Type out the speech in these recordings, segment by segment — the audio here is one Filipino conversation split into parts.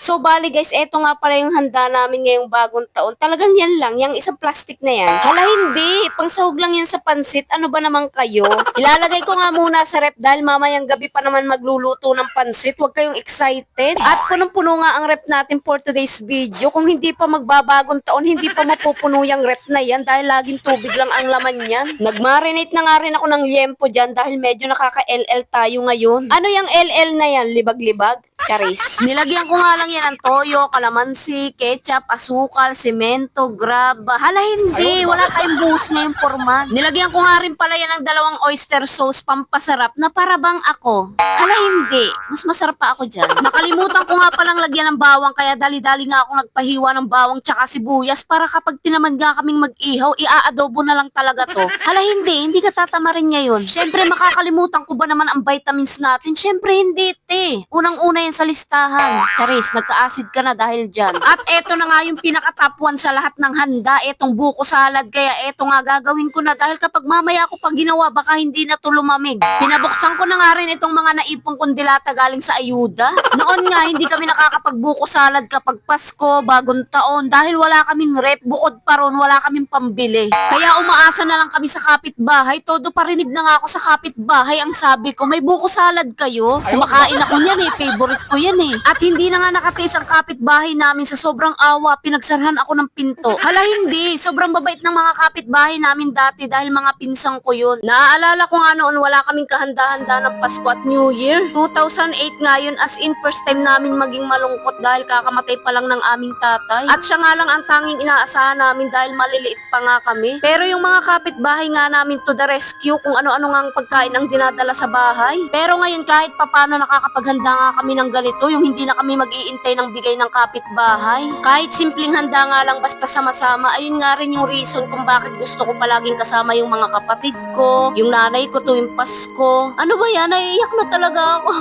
So bali guys, eto nga pala yung handa namin ngayong bagong taon. Talagang yan lang, yung isang plastic na yan. Hala hindi, pangsahog lang yan sa pansit. Ano ba naman kayo? Ilalagay ko nga muna sa rep dahil mamayang gabi pa naman magluluto ng pansit. Huwag kayong excited. At punong-puno nga ang rep natin for today's video. Kung hindi pa magbabagong taon, hindi pa mapupuno yung rep na yan dahil laging tubig lang ang laman yan. Nagmarinate na nga rin ako ng liempo dyan dahil medyo nakaka-LL tayo ngayon. Ano yung LL na yan? Libag-libag? Charis. Nilagyan ko nga lang yan ng toyo, kalamansi, ketchup, asukal, semento, grab. Hala hindi, wala kayong buhos ngayong format. Nilagyan ko nga rin pala yan ng dalawang oyster sauce pampasarap na para bang ako. Hala hindi, mas masarap pa ako dyan. Nakalimutan ko nga palang lagyan ng bawang kaya dali-dali nga ako nagpahiwa ng bawang tsaka sibuyas para kapag tinaman nga kaming mag-ihaw, ia-adobo na lang talaga to. Hala hindi ka tatamarin ngayon. Syempre makakalimutan ko ba naman ang vitamins natin? Syempre hindi te. Unang-una yan sa listahan. Charis, nagka-acid ka na dahil dyan. At eto na nga yung pinaka-top 1 sa lahat ng handa, etong buko salad. Kaya eto nga gagawin ko na dahil kapag mamaya ako pag ginawa, baka hindi na to lumamig. Pinabuksan ko na nga rin itong mga naipong kondilata galing sa ayuda. Noon nga, hindi kami nakakapagbuko salad kapag Pasko, bagong taon, dahil wala kaming rep, bukod pa ron, wala kaming pambili. Kaya umaasa na lang kami sa kapitbahay. Todo parinig na nga ako sa kapitbahay. Ang sabi ko, may buko salad kayo? Kumakain ako niyan eh, favorite ko yan eh. At hindi na nga nakatiis ang kapitbahay namin sa sobrang awa, pinagsarhan ako ng pinto. Hala hindi, sobrang babait ng mga kapitbahay namin dati dahil mga pinsang ko yun. Naaalala ko nga noon wala kaming kahanda-handa ng Pasko at New Year. 2008 nga yun, as in first time namin maging malungkot dahil kakamatay pa lang ng aming tatay. At siya nga lang ang tanging inaasahan namin dahil maliliit pa nga kami. Pero yung mga kapitbahay nga namin to the rescue kung ano-ano nga ang pagkain ang dinadala sa bahay. Pero ngayon kahit papano nakakapaghanda nga kami ng ganito, yung hindi na kami mag-iintay ng bigay ng kapitbahay. Kahit simpleng handa nga lang basta sama-sama, ayun nga rin yung reason kung bakit gusto ko palaging kasama yung mga kapatid ko, yung nanay ko tuwing Pasko. Ano ba yan? Naiiyak na talaga ako.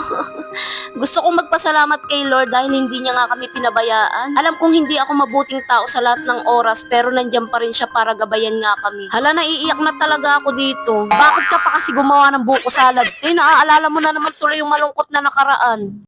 Gusto kong magpasalamat kay Lord dahil hindi niya nga kami pinabayaan. Alam kong hindi ako mabuting tao sa lahat ng oras pero nandiyan pa rin siya para gabayan nga kami. Hala, naiiyak na talaga ako dito. Bakit ka pa kasi gumawa ng buko salad? Naaalala mo na naman tuloy yung malungkot na nakaraan.